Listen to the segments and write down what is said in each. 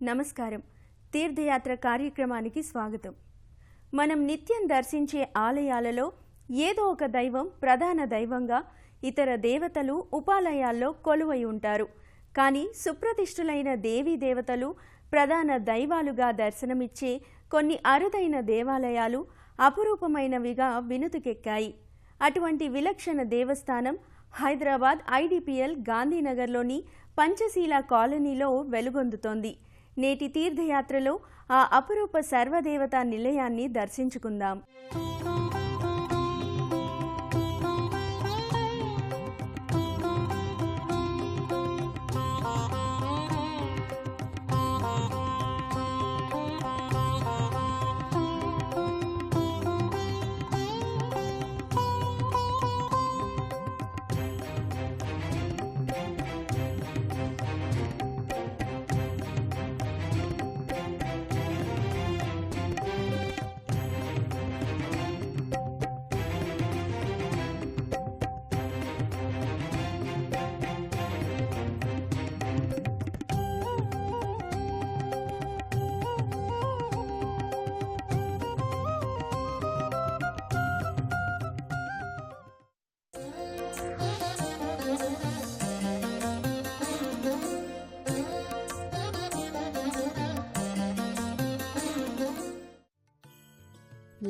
నమస్కారం. తీర్థయాత్ర కార్యక్రమానికి స్వాగతం. మనం నిత్యం దర్శించే ఆలయాలలో ఏదో ఒక దైవం ప్రధాన దైవంగా, ఇతర దేవతలు ఉపాలయాల్లో కొలువై ఉంటారు. కానీ సుప్రతిష్ఠులైన దేవీ దేవతలు ప్రధాన దైవాలుగా దర్శనమిచ్చే కొన్ని అరుదైన దేవాలయాలు అపురూపమైనవిగా వినుతికెక్కాయి. అటువంటి విలక్షణ దేవస్థానం హైదరాబాద్ ఐడిపిఎల్ గాంధీనగర్లోని పంచశీల కాలనీలో వెలుగొందుతోంది. నేటి తీర్థయాత్రలో ఆ అపురూప సర్వదేవతా నిలయాన్ని దర్శించుకుందాం.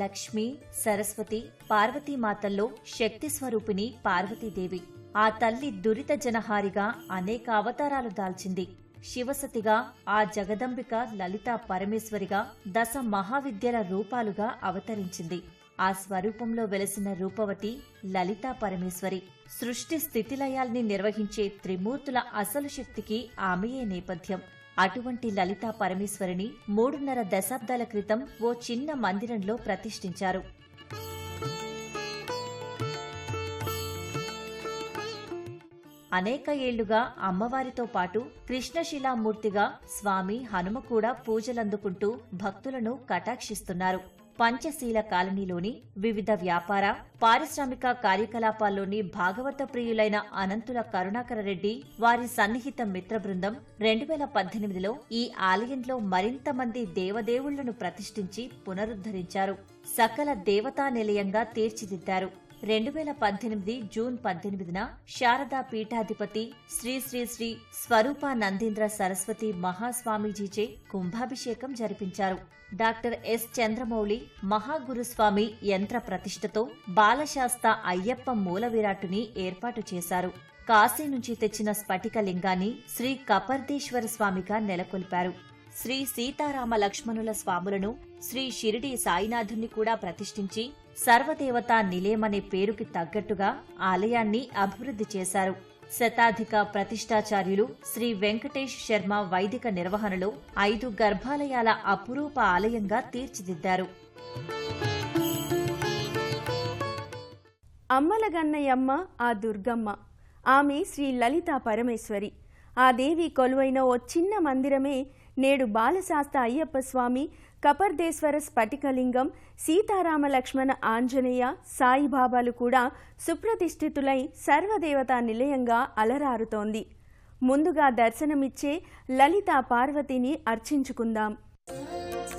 లక్ష్మి, సరస్వతి, పార్వతీమాతల్లో శక్తి స్వరూపిణి పార్వతీదేవి. ఆ తల్లి దురిత జనహారిగా అనేక అవతారాలు దాల్చింది. శివసతిగా, ఆ జగదంబిక లలితా పరమేశ్వరిగా దశ మహావిద్యల రూపాలుగా అవతరించింది. ఆ స్వరూపంలో వెలసిన రూపవతి లలితా పరమేశ్వరి. సృష్టి స్థితిలయాల్ని నిర్వహించే త్రిమూర్తుల అసలు శక్తికి ఆమెయే నేపథ్యం. అటువంటి లలితా పరమేశ్వరిని 3.5 దశాబ్దాల క్రితం ఓ చిన్న మందిరంలో ప్రతిష్ఠించారు. అనేక ఏళ్లుగా అమ్మవారితో పాటు కృష్ణశిలామూర్తిగా స్వామి హనుమ కూడా పూజలందుకుంటూ భక్తులను కటాక్షిస్తున్నారు. పంచశీల కాలనీలోని వివిధ వ్యాపార, పారిశ్రామిక కార్యకలాపాల్లోని భాగవత ప్రియులైన అనంతుల కరుణాకర రెడ్డి, వారి సన్నిహిత మిత్ర బృందం 2018లో ఈ ఆలయంలో మరింత మంది దేవదేవుళ్లను ప్రతిష్ఠించి పునరుద్ధరించారు. సకల దేవతా నిలయంగా తీర్చిదిద్దారు. 2018 జూన్ 18న శారదా పీఠాధిపతి శ్రీ శ్రీ శ్రీ స్వరూపానందేంద్ర సరస్వతి మహాస్వామీజీచే కుంభాభిషేకం జరిపించారు. డాక్టర్ ఎస్ చంద్రమౌళి మహాగురుస్వామి యంత్ర ప్రతిష్ఠతో బాలశాస్త అయ్యప్ప మూల విరాట్టుని ఏర్పాటు చేశారు. కాశీ నుంచి తెచ్చిన స్ఫటిక లింగాన్ని శ్రీ కపర్దేశ్వర స్వామిగా నెలకొల్పారు. శ్రీ సీతారామ లక్ష్మణుల స్వాములను, శ్రీ షిరిడి సాయినాథుని కూడా ప్రతిష్ఠించి సర్వదేవతా నిలయమనే పేరుకి తగ్గట్టుగా ఆలయాన్ని అభివృద్ధి చేశారు. శతాధిక ప్రతిష్ఠాచార్యులు శ్రీ వెంకటేష్ శర్మ వైదిక నిర్వహణలో 5 గర్భాలయాల అపురూప ఆలయంగా తీర్చిదిద్దారు. అమ్మలగన్నయమ్మ ఆ దుర్గమ్మ, ఆమె శ్రీ లలితా పరమేశ్వరి. ఆ దేవి కొలువైన ఓ చిన్న మందిరమే నేడు బాలశాస్త అయ్యప్ప స్వామి, కపర్దేశ్వర స్ఫటికలింగం, సీతారామ లక్ష్మణ ఆంజనేయ, సాయిబాబాలు కూడా సుప్రతిష్ఠితులై సర్వదేవతా నిలయంగా అలరారుతోంది. ముందుగా దర్శనమిచ్చే లలితా పార్వతిని అర్చించుకుందాం.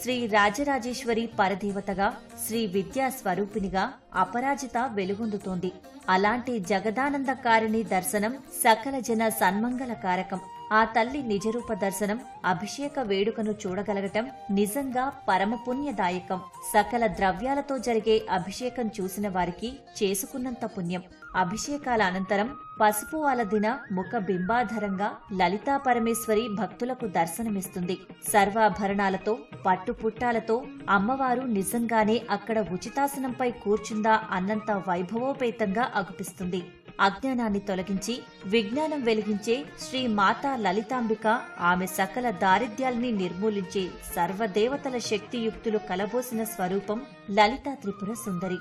శ్రీ రాజరాజేశ్వరి పరదేవతగా, శ్రీ విద్యా స్వరూపినిగా అపరాజిత వెలుగొందుతోంది. అలాంటి జగదానందకారిణి దర్శనం సకల జన సన్మంగళకారకం. ఆ తల్లి నిజరూప దర్శనం, అభిషేక వేడుకను చూడగలగటం నిజంగా పరమపుణ్యదాయకం. సకల ద్రవ్యాలతో జరిగే అభిషేకం చూసిన వారికి చేసుకున్నంత పుణ్యం. అభిషేకాల అనంతరం పసుపు అలదిన ముఖ బింబాధరంగా లలితా పరమేశ్వరి భక్తులకు దర్శనమిస్తుంది. సర్వాభరణాలతో, పట్టుపుట్టాలతో అమ్మవారు నిజంగానే అక్కడ ఉచితాసనంపై కూర్చుందా అన్నంత వైభవోపేతంగా అగుపిస్తుంది. అజ్ఞానాన్ని తొలగించి విజ్ఞానం వెలిగించే శ్రీ మాతా లలితాంబిక, ఆమె సకల దారిద్ర్యాల్ని నిర్మూలించే సర్వదేవతల శక్తియుక్తులు కలబోసిన స్వరూపం లలితా త్రిపుర సుందరి.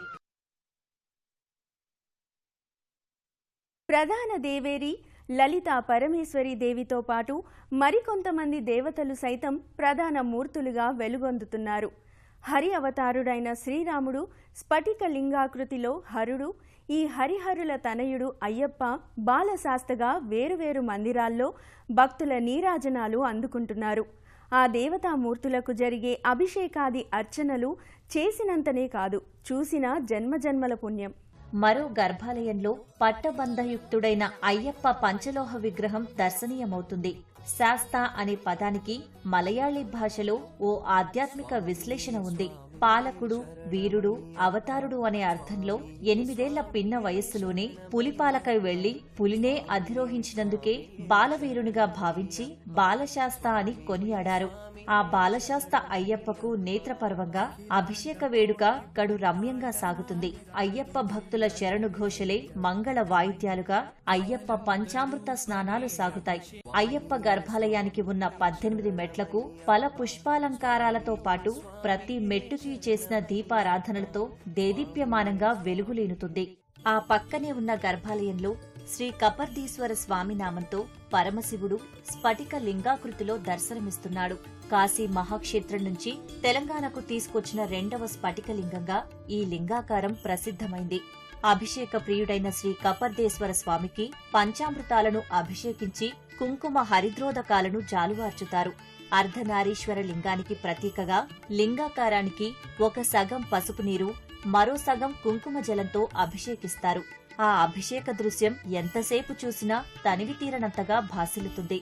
ప్రధాన దేవేరి లలితా పరమేశ్వరి దేవితో పాటు మరికొంతమంది దేవతలు సైతం ప్రధాన మూర్తులుగా వెలుగొందుతున్నారు. హరి అవతారుడైన శ్రీరాముడు స్ఫటిక లింగాకృతిలో హరుడు, ఈ హరిహరుల తనయుడు అయ్యప్ప బాలశాస్తగా వేరువేరు మందిరాల్లో భక్తుల నీరాజనాలు అందుకుంటున్నారు. ఆ దేవతామూర్తులకు జరిగే అభిషేకాది అర్చనలు చేసినంతనే కాదు, చూసిన జన్మజన్మల పుణ్యం. మరో గర్భాలయంలో పట్టబంధయుక్తుడైన అయ్యప్ప పంచలోహ విగ్రహం దర్శనీయమవుతుంది. శాస్తా అనే పదానికి మలయాళీ భాషలో ఓ ఆధ్యాత్మిక విశ్లేషణ ఉంది. పాలకుడు, వీరుడు, అవతారుడు అనే అర్థంలో 8 పిన్న వయస్సులోనే పులిపాలకై వెళ్లి పులినే అధిరోహించినందుకే బాలవీరునిగా భావించి బాలశాస్త అని కొనియాడారు. ఆ బాలశాస్త అయ్యప్పకు నేత్రపర్వంగా అభిషేక వేడుక కడు రమ్యంగా సాగుతుంది. అయ్యప్ప భక్తుల శరణుఘోషలే మంగళ వాయిద్యాలుగా అయ్యప్ప పంచామృత స్నానాలు సాగుతాయి. అయ్యప్ప గర్భాలయానికి ఉన్న 18 మెట్లకు ఫల పుష్పాలంకారాలతో పాటు ప్రతి మెట్టుకి చేసిన దీపారాధనలతో దేదీప్యమానంగా వెలుగులీనుతుంది. ఆ పక్కనే ఉన్న గర్భాలయంలో శ్రీ కపర్దీశ్వర స్వామి నామంతో పరమశివుడు స్ఫటిక లింగాకృతిలో దర్శనమిస్తున్నాడు. కాశీ మహాక్షేత్రం నుంచి తెలంగాణకు తీసుకొచ్చిన 2వ స్ఫటికలింగంగా ఈ లింగాకారం ప్రసిద్ధమైంది. అభిషేక ప్రియుడైన శ్రీ కపర్దేశ్వర స్వామికి పంచామృతాలను అభిషేకించి కుంకుమ హరిద్రోదకాలను జాలువార్చుతారు. అర్ధనారీశ్వర లింగానికి ప్రతీకగా లింగాకారానికి ఒక సగం పసుపు నీరు, మరో సగం కుంకుమ జలంతో అభిషేకిస్తారు. ఆ అభిషేక దృశ్యం ఎంతసేపు చూసినా తనివి తీరనంతగా భాసిల్లుతుంది.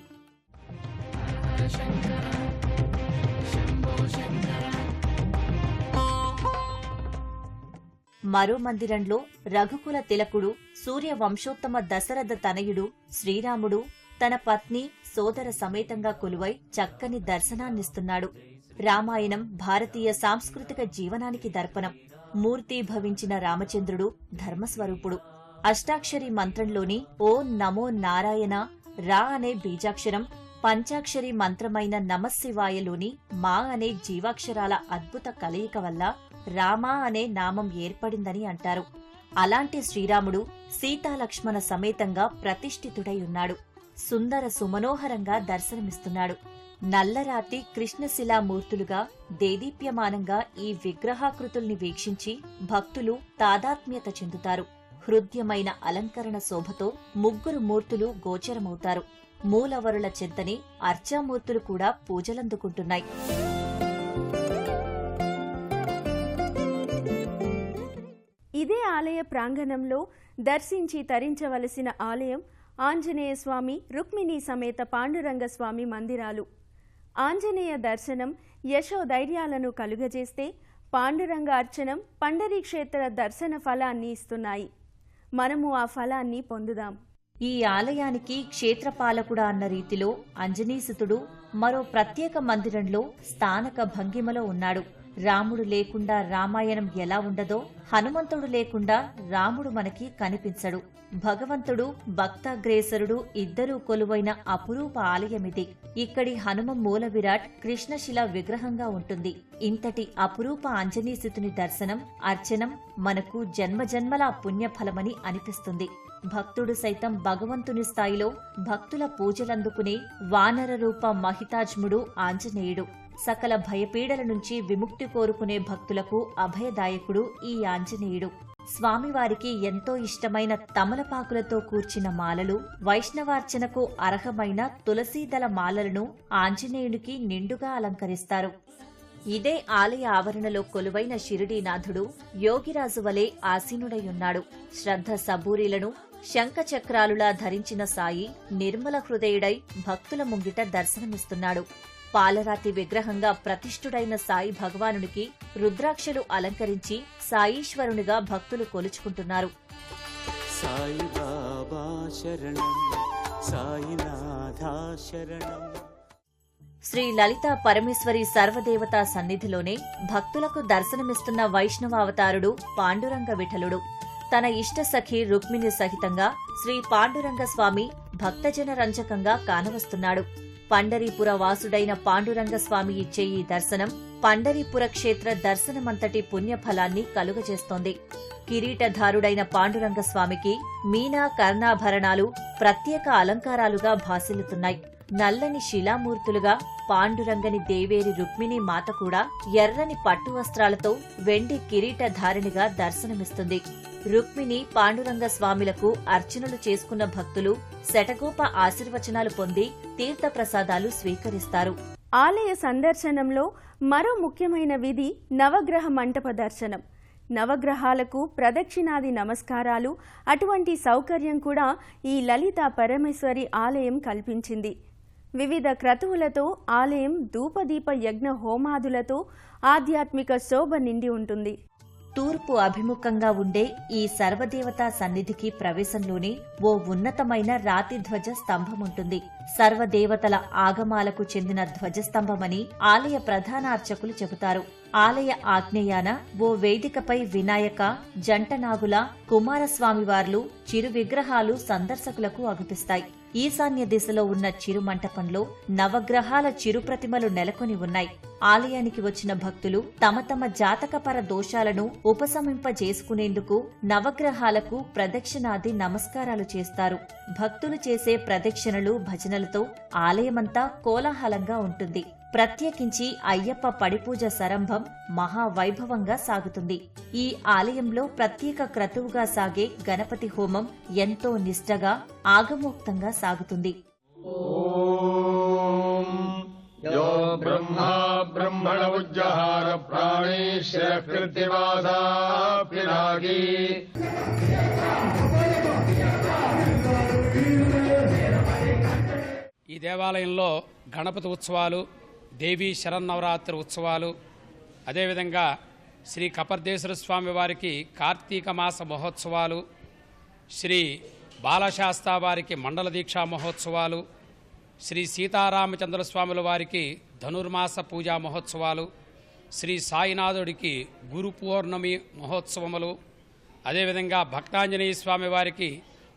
మరో మందిరంలో రఘుకుల తిలకుడు, సూర్య వంశోత్తమ దశరథ తనయుడు శ్రీరాముడు తన పత్ని, సోదర సమేతంగా కొలువై చక్కని దర్శనాన్నిస్తున్నాడు. రామాయణం భారతీయ సాంస్కృతిక జీవనానికి దర్పణం. మూర్తీభవించిన రామచంద్రుడు ధర్మస్వరూపుడు. అష్టాక్షరి మంత్రంలోని ఓం నమో నారాయణ రా అనే బీజాక్షరం, పంచాక్షరి మంత్రమైన నమశివాయలోని మా అనే జీవాక్షరాల అద్భుత కలయిక వల్ల రామా అనే నామం ఏర్పడిందని అంటారు. అలాంటి శ్రీరాముడు సీతాలక్ష్మణ సమేతంగా ప్రతిష్ఠితుడై ఉన్నాడు. సుందర సుమనోహరంగా దర్శనమిస్తున్నాడు. నల్లరాతి కృష్ణశిలామూర్తులుగా దేదీప్యమానంగా ఈ విగ్రహాకృతుల్ని వీక్షించి భక్తులు తాదాత్మ్యత చెందుతారు. హృద్యమైన అలంకరణ శోభతో 3 మూర్తులు గోచరమవుతారు. మూలవరుల చెంతనే అర్చామూర్తులు కూడా పూజలందుకుంటున్నాయి. ఇదే ఆలయ ప్రాంగణంలో దర్శించి తరించవలసిన ఆలయం ఆంజనేయ స్వామి, రుక్మిణీ సమేత పాండురంగ స్వామి మందిరాలు. ఆంజనేయ దర్శనం యశోధైర్యాలను కలుగజేస్తే, పాండురంగ అర్చనం పండరీక్షేత్ర దర్శన ఫలాన్ని ఇస్తున్నాయి. మనము ఆ ఫలాన్ని పొందుదాం. ఈ ఆలయానికి క్షేత్రపాలకుడా అన్న రీతిలో అంజనీసుతుడు మరో ప్రత్యేక మందిరంలో స్థానక భంగిమలో ఉన్నాడు. రాముడు లేకుండా రామాయణం ఎలా ఉండదో, హనుమంతుడు లేకుండా రాముడు మనకి కనిపించడు. భగవంతుడు, భక్తాగ్రేసరుడు ఇద్దరూ కొలువైన అపురూప ఆలయమిది. ఇక్కడి హనుమ మూల విరాట్ కృష్ణశిల విగ్రహంగా ఉంటుంది. ఇంతటి అపురూప ఆంజనేయుని దర్శనం, అర్చనం మనకు జన్మజన్మల పుణ్యఫలమని అనిపిస్తుంది. భక్తుడు సైతం భగవంతుని స్థాయిలో భక్తుల పూజలందుకునే వానర రూప మహితాజ్ముడు ఆంజనేయుడు. సకల భయపీడల నుంచి విముక్తి కోరుకునే భక్తులకు అభయదాయకుడు ఈ ఆంజనేయుడు. స్వామివారికి ఎంతో ఇష్టమైన తమలపాకులతో కూర్చిన మాలలు, వైష్ణవార్చనకు అర్హమైన తులసీదళ మాలలను ఆంజనేయునికి నిండుగా అలంకరిస్తారు. ఇదే ఆలయ ఆవరణలో కొలువైన షిరిడీనాథుడు యోగిరాజు వలె ఆసీనుడైయున్నాడు. శ్రద్ధ సబూరీలను శంఖచక్రాలులా ధరించిన సాయి నిర్మల హృదయుడై భక్తుల ముంగిట దర్శనమిస్తున్నాడు. పాలరాతి విగ్రహంగా ప్రతిష్ఠుడైన సాయి భగవానునికి రుద్రాక్షలు అలంకరించి సాయీశ్వరునిగా భక్తులు కొలుచుకుంటున్నారు. సాయిబాబా శరణం, సాయినాథా శరణం. శ్రీ లలితా పరమేశ్వరి సర్వదేవతా సన్నిధిలోనే భక్తులకు దర్శనమిస్తున్న వైష్ణవావతారుడు పాండురంగ విఠలుడు. తన ఇష్ట సఖి రుక్మిణి సహితంగా శ్రీ పాండురంగ స్వామి భక్తజన రంజకంగా కానవస్తున్నాడు. పండరీపుర వాసుడైన పాండురంగ స్వామి ఇచ్చే ఈ దర్శనం పండరీపుర క్షేత్ర దర్శనమంతటి పుణ్యఫలాన్ని కలుగజేస్తోంది. కిరీటధారుడైన పాండురంగ స్వామికి మీనా కర్ణాభరణాలు ప్రత్యేక అలంకారాలుగా భాసిల్లుతున్నాయి. నల్లని శిలామూర్తులుగా పాండురంగని దేవేరి రుక్మిణీ మాత కూడా ఎర్రని పట్టు వస్త్రాలతో వెండి కిరీటధారిణిగా దర్శనమిస్తుంది. రుక్మిణి పాండురంగ స్వామిలకు అర్చనలు చేసుకున్న భక్తులు శటగోప ఆశీర్వచనాలు పొంది తీర్థప్రసాదాలు స్వీకరిస్తారు. ఆలయ సందర్శనంలో మరో ముఖ్యమైన విధి నవగ్రహ మంటప దర్శనం. నవగ్రహాలకు ప్రదక్షిణాది నమస్కారాలు, అటువంటి సౌకర్యం కూడా ఈ లలితా పరమేశ్వరి ఆలయం కల్పించింది. వివిధ క్రతువులతో ఆలయం ధూపదీప యజ్ఞ హోమాదులతో ఆధ్యాత్మిక శోభ నిండి ఉంటుంది. తూర్పు అభిముఖంగా ఉండే ఈ సర్వదేవతా సన్నిధికి ప్రవేశంలోనే ఓ ఉన్నతమైన రాతి ధ్వజ స్తంభముంటుంది. సర్వదేవతల ఆగమాలకు చెందిన ధ్వజస్తంభమని ఆలయ ప్రధాన అర్చకులు చెబుతారు. ఆలయ ఆగ్నేయాన ఓ వేదికపై వినాయక, జంటనాగుల, కుమారస్వామివార్లు, చిరు విగ్రహాలు సందర్శకులకు అగుపిస్తాయి. ఈశాన్య దిశలో ఉన్న చిరు మంటపంలో నవగ్రహాల చిరు ప్రతిమలు నెలకొని ఉన్నాయి. ఆలయానికి వచ్చిన భక్తులు తమ తమ జాతకపర దోషాలను ఉపశమింపజేసుకునేందుకు నవగ్రహాలకు ప్రదక్షిణాది నమస్కారాలు చేస్తారు. భక్తులు చేసే ప్రదక్షిణలు, భజనలతో ఆలయమంతా కోలాహలంగా ఉంటుంది. ప్రత్యేకించి అయ్యప్ప పడిపూజ సరంభం మహావైభవంగా సాగుతుంది. ఈ ఆలయంలో ప్రత్యేక క్రతువుగా సాగే గణపతి హోమం ఎంతో నిష్ఠగా, ఆగమోక్తంగా సాగుతుంది. బ్రహ్మణ ఉజ్జహార ప్రాణేశ్వరకృతివాసా పినాగి. ఈ దేవాలయంలో గణపతి ఉత్సవాలు, దేవీ శరన్నవరాత్రి ఉత్సవాలు, అదేవిధంగా శ్రీ కపర్దేశ్వర స్వామి వారికి కార్తీక మాస మహోత్సవాలు, శ్రీ బాలశాస్తా వారికి మండల దీక్షా మహోత్సవాలు, శ్రీ సీతారామచంద్ర స్వాముల వారికి ధనుర్మాస పూజా మహోత్సవాలు, శ్రీ సాయినాథుడికి గురు పౌర్ణమి మహోత్సవములు, అదేవిధంగా భక్తాంజనేయ స్వామి వారికి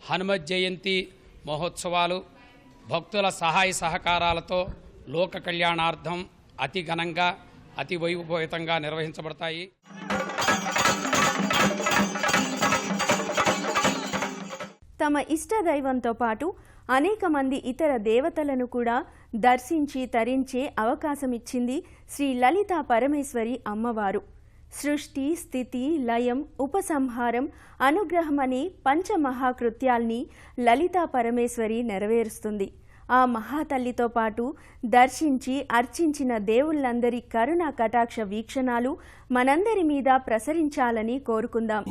హనుమత్ జయంతి మహోత్సవాలు భక్తుల సహాయ సహకారాలతో లోక కళ్యాణార్థం అతి ఘనంగా, అతి వైభవయుతంగా నిర్వహించబడతాయి. తమ ఇష్టదైవంతో పాటు అనేక మంది ఇతర దేవతలను కూడా దర్శించి తరించే అవకాశమిచ్చింది శ్రీ లలితా పరమేశ్వరి అమ్మవారు. సృష్టి, స్థితి, లయం, ఉపసంహారం, అనుగ్రహం అనే పంచమహాకృత్యాల్ని లలితా పరమేశ్వరి నెరవేరుస్తుంది. ఆ మహాతల్లితో పాటు దర్శించి అర్చించిన దేవుళ్లందరి కరుణ కటాక్ష వీక్షణాలు మనందరి మీద ప్రసరించాలని కోరుకుందాం.